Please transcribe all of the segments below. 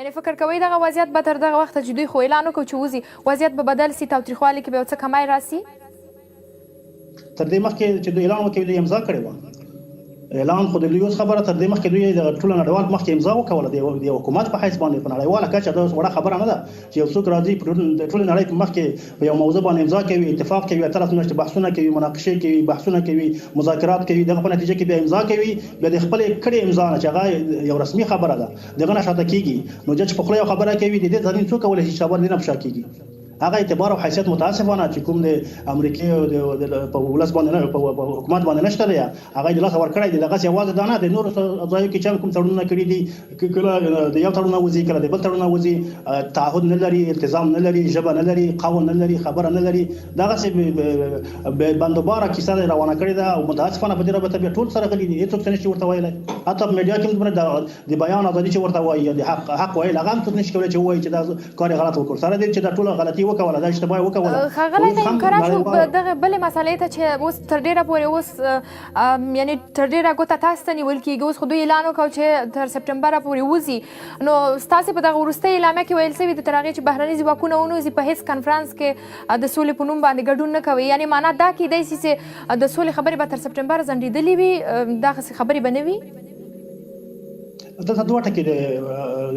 یعنې فکر کوئ دغه وضعیت به تر دغه وخته چې دوی خو اعلان وکړو چې وځي وضعیت به بدل سي تاوتریخوالي کې به یو څه کمی راسي؟ تر دې مخکې چې دوی اعلان وکړي دوی امضا کړې وه اعلان خو د لویوس خبره تر دې مخکې دوی د ټول نړیوال مخکې امضا وکوله د حکومت په حیث باندې په نړیواله کچه دا وړه خبره نه ده چې یو څوک راځي په ټول نړۍ په مخکې په یو موضوع باندې امضا کوي اتفاق کوي طرف میاشتې بحثونه کوي مناقشې کوي بحثونه کوي مذاکرات کوي دغه په نتیجه کې بیا امضا کوي بیا د خپل کړي امضا نه چې هغه یو رسمي خبره ده دغه نه شاته کیږي نو چې په خپل یو خبره کوي د دې ځین څوک ولې چې خبر نه بشا کیږي هغه اعتبار او حیثیت متاسفانه چې کوم د امریکای او د ولس باندې نه په حکومت باندې نشته دی هغه د لاس ور کړی دی دغه یوازې دانه د نور ځایو کې چې کوم تړونونه کړی دي کله د یو تړون وځي کله د بل تړون وځي تعهد نه لري التزام نه لري ژبه نه لري قانون نه لري خبره نه لري دغه څه بندوباره کیسه روانه کړی ده او متاسفانه په دې رابطه به ټول سره غلي دي هیڅوک څه نشي ورته ویلای حتی په میډیا کې موږ د بیان ازادي چې ورته وایي د حق ویل هغه څه نشي کولای چې وایي چې دا کار غلط وکړ سره دې چې دا ټول غلطي وکوله دا اشتباه وکوله ښاغلی نعیم که راشو دغه بلې مسئلې ته چې اوس تر ډېره پورې اوس یعنې تر ډېره ګوته تاسو ته نیول کېږي اوس خو دوی اعلان وکړ چې تر سپټمبره پورې وځي نو ستاسې په دغه وروستۍ اعلامیه کې ویل شوي دي تر هغې چې بهرني ځواکونه ونوځي په هېڅ کنفرانس کې د سولې په نوم باندې ګډون نه کوي یعنې معنا دا کیدی شي چې د سولې خبرې به تر سپټمبره ځنډېدلې وي دغسې خبرې به نه وي دلته دوه ټکي د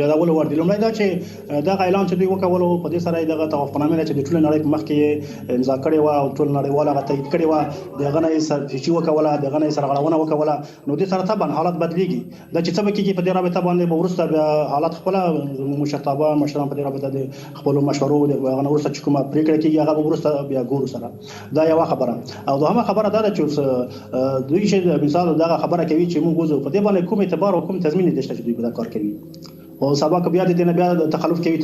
یادولو وړ دي لومړی دا چې دغه اعلان چې دوی وکولو په دې سره دغه توافقنامه چې د ټول نړۍ په مخ کې امضا کړې وه او ټول نړیوال هغه تایید کړې وه دغه نه یې سرپیچي وکوله دغه نه یې سرغړونه وکوله نو دې سره طبعا حالت بدلیږي دا چې څه به کېږي په دې رابطه باندې به وروسته بیا حالت خپله مشرتابه مشران په دې رابطه د خپلو مشورو د هغه نه وروسته چې کومه پرېکړه کېږي هغه به وروسته بیا ګورو سره دا یوه خبره او دوهمه خبره دا ده چې دوی چې مثال دغه خبره کوي چې موږ وځو په دې باندې کوم اعتبار او کوم تضمین نشته چې دوی به دا کار کوي او سبا که بیا د دې نه بیا تخلف کوي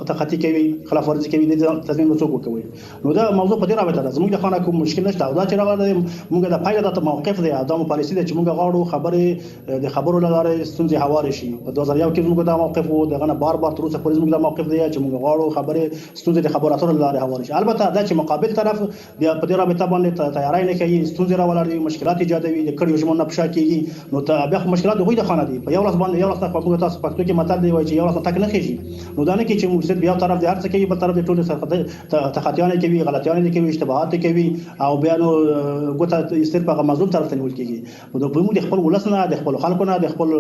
تخطي کوي خلاف ورزي کوي د تضمین څوک کوي نو دا موضوع په دې رابطه ده زموږ د خانه کوم مشکل نشته او دا چې راغلی موږ د پایله د موقف دی دا مو پالیسي ده چې موږ غواړو خبرې د خبرو له لارې ستونزې هوارې شي په 2001 کې موږ دا موقف وو دغه نه بار تر اوسه پورې موږ دا موقف دی چې موږ غواړو خبرې ستونزې د خبرو اترو له لارې هوارې شي البته دا چې مقابل طرف بیا په دې رابطه باندې تیاری نه کوي ستونزې راولي مشکلات ایجادوي د کړيو ژمنه په شا کېږي نو ته بیا مشکلات د غوي د خانه دي په یو لاس باندې یو لاس نه په تاسو پښتو کې متل دی وایي چې یو لاس تک نه خېږي نو دا نه کې چې موږ بیا طرف د هر څه کوي بل طرف د ټول سره تخطیانه کوي غلطیانه کوي اشتباهات کوي او بیا نو ګوته استر په مظلوم طرف ته نیول کېږي نو په موږ د خپل ولس نه د خپل خلکو نه د خپل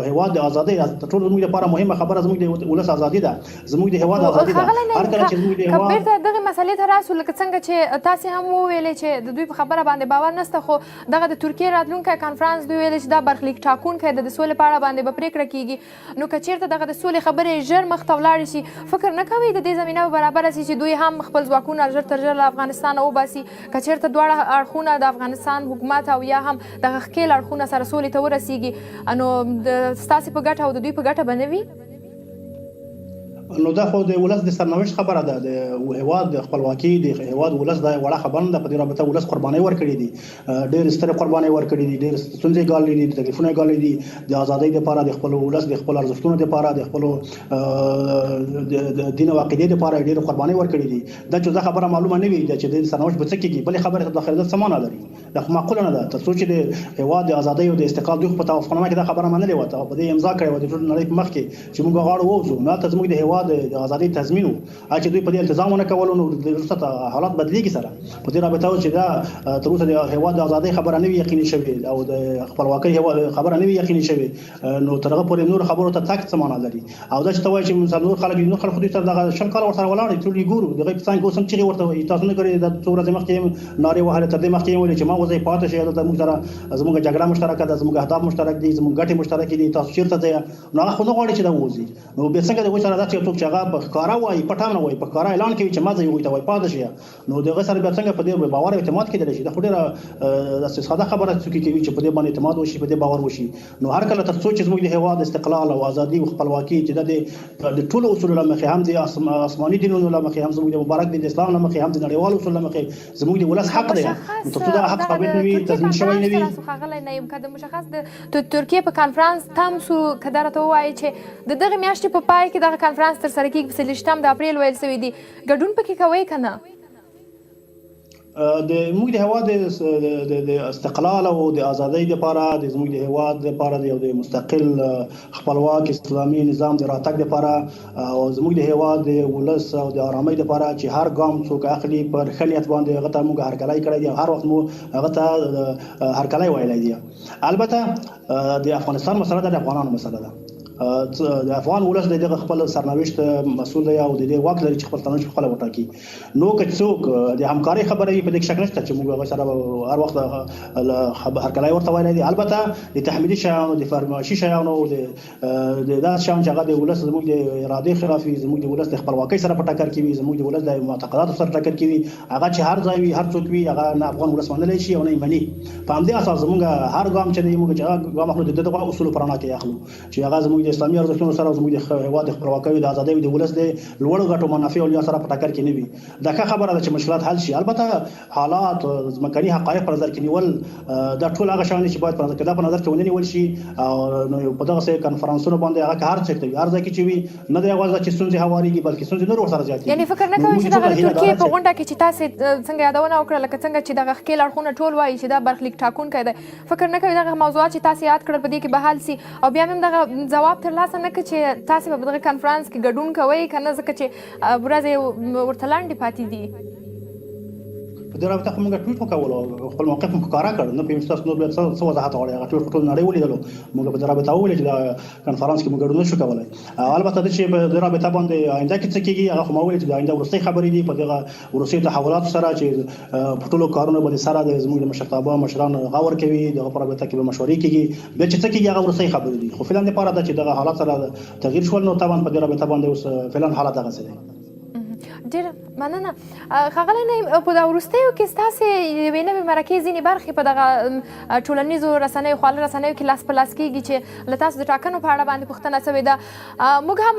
هیواد د ازادۍ ټول زموږ لپاره مهمه خبره زموږ د ولس ازادي ده زموږ د هیواد ازادي ده هر کله چې زموږ د هیواد بیرته دغه مسلې ته راسو لکه څنګه چې تاسو هم وویلې چې د دوی په خبره باندې باور نشته خو دغه د ترکیې راتلونکی کانفرنس دوی ویل چې دا برخلیک ټاکونکی د سولې په اړه باندې به پرېکړه کیږي نو که چیرته دغه د سولې خبرې ژر مخ ته ولاړې شي فکر نه کوئ د دې زمینه به برابره شي چې دوی هم خپل ځواکونه ژر تر ژره له افغانستانه وباسي که چیرته دواړه اړخونه د افغانستان حکومت او یا هم دغه ښکېل اړخونه سره سولې ته ورسیږي نو ستاسې په ګټه او د دوی په ګټه به نه وي نو دا خو د ولس د سرنوشت خبره ده د هیواد د خپلواکي د هیواد ولس د وړه خبره ده په دې رابطه ولس قرباني ورکړي دي ډېر ستر قرباني ورکړي دي ډېر ستونزې ګاللې دي تکلیفونه ګاللې دي د ازادۍ لپاره د خپل ولس د خپل ارزښتونو لپاره د خپل دین او عقیدې لپاره ډېر قرباني ورکړي دي دا چې دا خبره معلومه نه وي چې د سرنوشت به څه کېږي بلې خبره ته داخله سمانه لري دا معقوله نه ده تر څو چې د هیواد د ازادۍ او د استقلال دوی په توافقنامه کې دا خبره منلې وه او په دې امضا کړې وه د ټول نړۍ په مخ کې چې موږ غواړو ووځو نو هلته زموږ د هیواد د ازادۍ تضمین و چې دوی په دې التزام ونه کولو نو وروسته حالات بدلیږي سره په دې رابطه چې دا تر اوسه د هیواد د ازادۍ خبره نه وي یقیني شوې او د خپلواکۍ خبره نه وي یقیني شوې نو تر هغه پورې نور خبرو ته تک څه معنا لري او دا چې ته وایې چې نور خلک دوی سره دغه شل کاله ورسره ولاړ دي ټول یې ګورو دغه په څنګه اوس هم چغې ورته وایي تاسو نه کړې دا څو ورځې مخکې نارې وهلې تر دې مخکې یې ویلې چې ما وځئ پاتې شئ دلته موږ سره زموږ جګړه مشترکه ده زموږ اهداف مشترک دي زموږ ګټې مشترکې دي تاسو چېرته ځئ نو هغه خو نه غواړي چې دا ووځي نو بیا څنګه د هغوی سره داسې یو څوک چې هغه په ښکاره وایي پټه نه وایي په ښکاره اعلان کوي چې ما ځئ هغوی ته وایي پاتې شئ نو د هغه سره بیا څنګه په دې باور او اعتماد کېدلی شي دا خو ډېره داسې ساده خبره څوک کوي چې په دې باندې اعتماد وشي په دې باور وشي نو هر کله تر څو چې زموږ د هیواد استقلال او ازادي او خپلواکي چې د ټولو اصولو له مخې هم د آسماني دینونو له مخې هم زموږ د مبارک دین د اسلام له مخې هم د نړیوالو اصولو له مخې زموږ د ولس حق دی نو تر څو دا حق ثابت نه وي تضمین شوی نه وي ښاغلی نعیم که د مشخص د ترکیې په کانفرانس تم سو که دا راته ووایي چې د دغې میاشتې په پای کې دغه کانفرانس ترسره کېږي په 23 د اپریل ویل سوي دي ګډون پکې کوئ که نه د موږ د هیواد د استقلال او د ازادۍ لپاره د زموږ د هیواد لپاره د یو مستقل خپلواک اسلامي نظام د راتګ لپاره او زموږ د هیواد د ولس او د آرامۍ لپاره چې هر ګام څوک اخلي پر خلیت باندې هغه ته موږ هرکلی کړی دی، هر وخت مو هغه ته هرکلی ویلی دی. البته د افغانستان مسله د افغانانو مسله ده. د افغان ولس د دغه خپل سرنوشت مسؤل دی او د دې واک لري چې خپل سرنوشت خپل وټاکي. نو که څوک د همکاري خبره په دې شک نشته چې موږ هغه سره هر وخت هرکلی ورته ویلی دی. البته د تحمیلي شیانو د فرمایشي شیانو د داسې شیانو چې هغه د ولس زموږ د ارادې خلاف وي، زموږ د ولس د خپلواکۍ سره په ټکر کې وي، زموږ د ولس د معتقداتو سره ټکر کې وي، هغه چې هر ځای وي هر څوک وي هغه نه افغان ولس منلی شي او نه یې مني. په همدې اساس زموږ هر ګام چې دی موږ چې هغه ګام اخلو د دغه اصولو په رڼا کې اخلو چې هغه زموږ د اسلامي ارزښتونو سره زموږ د هیواد د خپلواکۍ د ازادۍ د ولس د لوړو ګټو منافع او لیا سره په ټکر کې نه وي. دا ښه خبره ده چې مشکلات حل شي. البته حالات ځمکني حقایق په نظر کې نیول دا ټول هغه شیان چې باید په نظر کې ونیول شي او په دغه کنفرانسونو باندې هغه هر څه کوي هر ځای کې چې وي نه دی غواړي چې ستونزې هواريږي بلکې ستونزې نور ورسره زیاتېږي. یعنی فکر نه کوئ چې دغه ترکیه په غونډه کې چې تاسو څنګه یادونه وکړه لکه څنګه چې دغه ښکیل اړخونه ټول وایي چې دا برخلیک ټاکونکی دی، فکر نه کوئ دغه موضوعات چې تاسو یاد کړل په دې کې به حل سي او بیا هم دغه ځواب ترلاسه نه کړي چې تاسو په دغه کنفرانس کې ګډون کوئ که نه ځکه چې ورځې ورته لنډې پاتې دي؟ په دې رابطه خو موږ ټویټ وکولو او خپل موقف مو ښکاره کړ. نه پوهېږم چې تاسو نور بیا څه وضاحت غواړئ. هغه ټویټ ټول نړۍ ولیدلو. موږ په دې رابطه وویل چې دا کنفرانس کې موږ ګډون نشو کولی. البته دا چې په دې رابطه باندې آینده کې څه کېږي هغه خو ما وویل چې د آینده وروستۍ خبرې دي په دغه وروستیو تحولاتو سره چې په ټولو کارونو باندې سره د زموږ د مشرتابه مشران غور کوي، دغه په رابطه کې به مشورې کېږي. بیا چې څه کېږي هغه وروستۍ خبرې دي. خو فعلا دپاره ده چې دغه حالات سره تغییر شول نو طبعا په دې رابطه باندې اوس فعلا حالات دغسې دی. ډېره مننه. ښاغلی نعیم، په دغه وروستیو کې ستاسې یوې نوې مرکې ځینې برخې په دغه ټولنیزو رسنیو خواله رسنیو کې لاس په لاس کېږي چې له تاسو د ټاکنو په اړه باندې پوښتنه شوې ده. موږ هم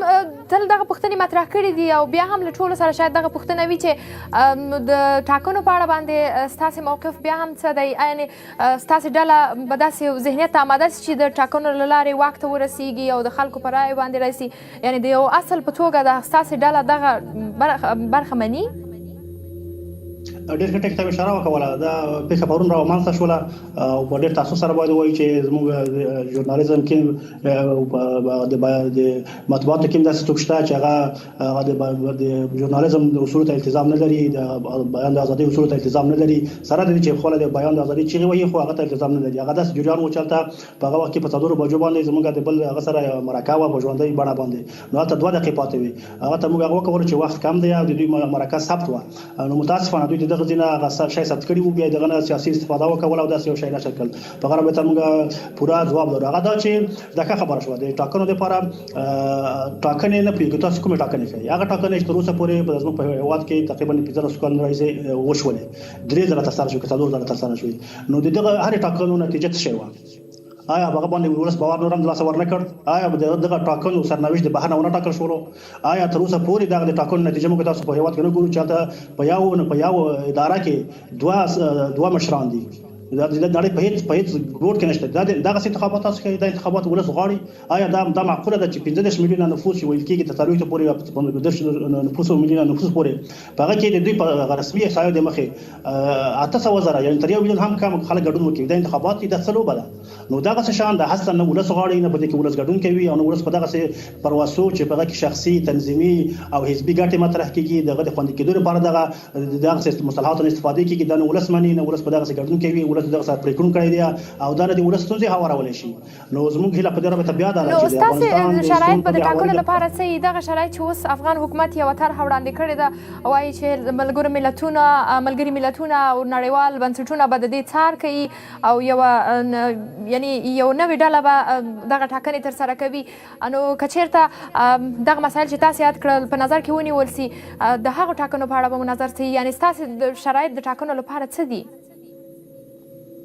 تل دغه پوښتنې مطرح کړي دي او بیا هم له ټولو سره شاید دغه پوښتنه وي چې د ټاکنو په اړه باندې ستاسې موقف بیا هم څه دی؟ یعنې ستاسې ډله به داسې ذهنیت ته اماده شي چې د ټاکنو له لارې واک ته ورسیږي او د خلکو په رایو باندې راسي، یعنې د یو اصل په توګه د ستاسې ډله دغه برخه مني؟ ډېر ښه ټکي ته اشاره وکوله. دا پېښه پرون رامنځته شوله او په ډېر تاسو سره باید ووایو چې زموږ ژورنالیزم کې د مطبوعاتو کې داسې څوک شته چې هغه د ژورنالیزم د اصولو ته التزام نه لري، د بیان د ازادۍ اصولو ته التزام نه لري. سره د دې چې خپله د بیان د ازادۍ چیغې وهي خو هغه ته التزام نه لري. هغه داسې جریان و چې هلته په هغه وخت کې په 4 بجو باندې زموږ د بل هغه سره مرکه وه په ژوندۍ بڼه باندې. نو هلته 2 دقیقې پاتې وې. هغه ته موږ هغه وکولو چې وخت کم دی او د دوی مرکه ثبت وه. نو متاسفانه دوی دغه ځینه هغه شی ثبت کړي وو، بیا دغه نه سیاسي استفاده وکوله او داسې یو شی نشر کړل. په هغه رابطه موږ پوره ځواب لرو. هغه دا چې دا ښه خبره شوه د ټاکنو دپاره ټاکنې نه پرېږدو. تاسو کومې ټاکنې کوئ؟ هغه ټاکنې چې تر اوسه پورې زموږ په هېواد کې تقریبا 15 کال راهیسې وشولې، 3 ځله ترسره شوې که 4 ځله ترسره شوې. نو د دغه هرې ټاکنو نتیجه څه شی وه؟ آیا هغه باندې ولس باور نور هم ترلاسه ورنه کړ؟ آیا دغه ټاکنو سرنوشت د بهر نه ونه ټاکل شولو؟ آیا تر اوسه پورې دغه د ټاکنو نتیجه موږ تاسو په هېواد کې نه ګورو چې هلته په یو اداره کې دوه مشران دي؟ دا د نړۍ په هیڅ ګوټ کې نشته. دغسې انتخابات تاسو کوئ، دا انتخابات ولس غواړي. آیا دا معقوله ده چې 15 میلیونه نفوس ویل کېږي تر څلوېښتو پورې میلیونه نفوس پورې په هغه کې د دوی په رسمي احصایو د مخې 800 زره یعنې تر 1 میلیون هم کم خلک ګډون وکړي؟ دا انتخابات دي، دا څه لوبه ده؟ نو دغسې شیان د اصلا نه ولس غواړي، نه په دې کې ولس ګډون کوي او نه ولس په دغسې پرواسو چې په هغه کې شخصي تنظیمي او حزبي ګټې مطرح کېږي دغه د خوندي کېدو لپاره دغسې مصطلحاتو نه استفاده کېږي. دا نه ولس مني، نه ولس په دغسې ګډون کوي. ولس دغه سره پریکړه کړې دي او دا د ولس ستونزې هوارولای شي. نو زموږ هیله په دې رابطه بیا دا ده چې ستاسې شرایط به د ټاکنو لپاره څه وي؟ دغه شرایط چې اوس افغان حکومت یوه طرحه وړاندې کړې ده، وایي چې ملګري ملتونه او نړیوال بنسټونه به د دې څار کوي او یعنې یو نوې ډله به دغه ټاکنې ترسره کوي. نو که چېرته دغه مسایل چې تاسو یاد کړل په نظر کې ونیول سي، د هغو ټاکنو په اړه به مو نظر څه وي؟ یعنې ستاسې شرایط د ټاکنو لپاره څه دي؟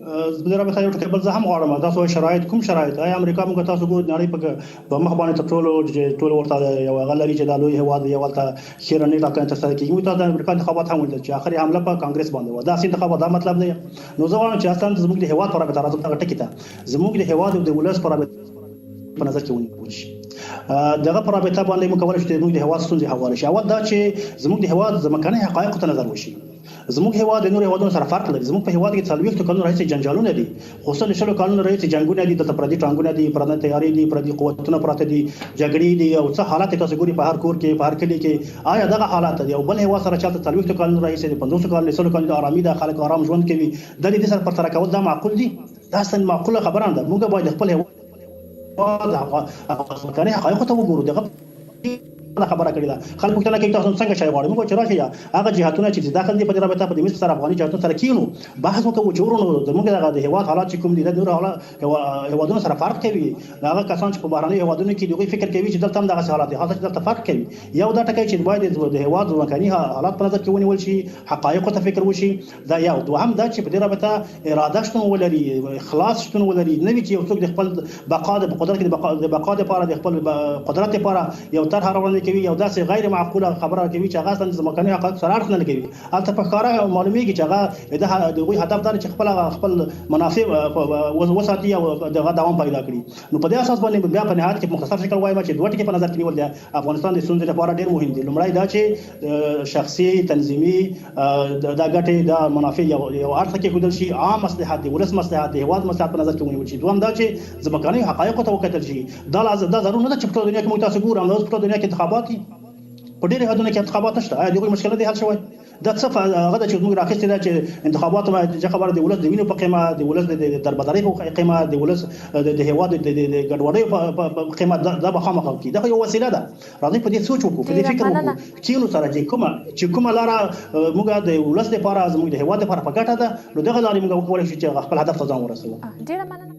زه رابطه یو ټکی بل زه هم غواړم. تاسو شرایط کوم شرایط؟ آیا امریکا موږ تاسو ګورو نړۍ په مخ باندې تر ټولو ورته یو هغه لري چې دا لوی هېواد یو هلته خیرنۍ ټاکنې ترسره کېږي. موږ تاسو د امریکا انتخابات هم ولیدل چې آخري حمله په کانګرس باندې وه. داسې انتخابات دا مطلب دی. نو زه غواړم چې اصلا زموږ د هېواد په رابطه راځو دغه ټکي ته زموږ د هېواد او د ولس په رابطه په نظر کې ونیول شي. دغه په رابطه باندې موږ کولی شو چې زموږ د هېواد ستونزې هوارې شي. اول دا چې زموږ د هېواد ځمکنۍ حقایقو ته نظر وشي. زموږ هیواد د نور هیوادونو سره فرق لري. زموږ په هیواد کې 40 کلونو راهیسې جنجالونه دي، خصوصا 60 کلونو راهیسې جنگونه دي، د پردي ټانګونه دي، پردي تیاری دي، پردي قوتونه پراته دي، جګړې دي او څه حالات تاسو ګوري په هر کور کې په هر کلی کې. آیا دغه حالات دي او بل هیواد سره چاته 40 کلونو راهیسې د 50 کلونو 60 کلونو د آرامي د خلک آرام ژوند کوي، د دې سره پر تر کول دا معقول دي؟ دا اصلا معقوله خبره نه ده. موږ باید خپل هیواد هغه حقایق ته وګورو. دغه خبره کړې ده خلکو ته کې تاسو څنګه شای غواړي موږ چې راشي هغه جهاتونه چې داخل دي په رابطه په دې مصر سره افغاني جهاتونو سره کینو بحث وکړو چې ورونو زموږ د هیواد حالات چې کوم دي د نور هیوادونو سره فرق کوي. هغه کسان چې په بهرني هیوادونو کې دوی فکر کوي چې دلته هم دغه حالات دي، حالات دلته فرق کوي. یو دا ټکی چې باید د هیواد ځمکني حالات په نظر کې ونیول شي، حقایق ته فکر وشي. دا یو. دوهم دا چې په دې رابطه اراده شتون ولري، اخلاص شتون ولري، نه وي چې یو څوک د خپل بقا د قدرت کې د بقا لپاره د خپل قدرت لپاره یو طرح راوړل کوي، یو داسې غیر معقوله خبره کوي چې هغه د ځمکني حقایق سره اړخ نه لګوي. هلته په ښکاره معلومیږي چې هغه د هغوی هدف دا چې خپل منافع وساتي او دغه دوام پیدا کړي. نو په دې اساس باندې بیا په نهایت کې مختصر شکل وایم چې دوه ټکي په نظر کې نیول دي افغانستان د ستونزې لپاره ډېر مهم دي. لومړی دا چې شخصي تنظیمي دا ګټې دا منافع یو اړخ کې ښودل شي، عام مصلحت د ولس مصلحت د هیواد مصلحت په نظر کې ونیول شي. دوهم دا چې ځمکني حقایق ته وکتل شي. دا ضرور نه ده چې په ټوله دنیا کې موږ تاسو ګورو او په ټوله دنیا کې انتخابات دي، په ډېرو هیوادونو کې انتخابات نشته. آیا دغه مشکل دی حل شوی؟ دا څه هغه چې موږ راخستې ده چې انتخابات ما خبره د ولس د وینو په قیمه، د ولس د دربدرۍ په قیمه، د ولس د هیواد د ګډوډۍ په قیمه دا به خامخا کیږي. دا یو وسیله ده. راځئ په دې سوچ وکړو، په دې فکر وکړو چې نو سره چې کومه لاره موږ د ولس لپاره زموږ د هیواد لپاره په ګټه ده، نو دغه لارې موږ وکولای شو چې خپل هدف ته ځان ورسوو. ډېره مننه.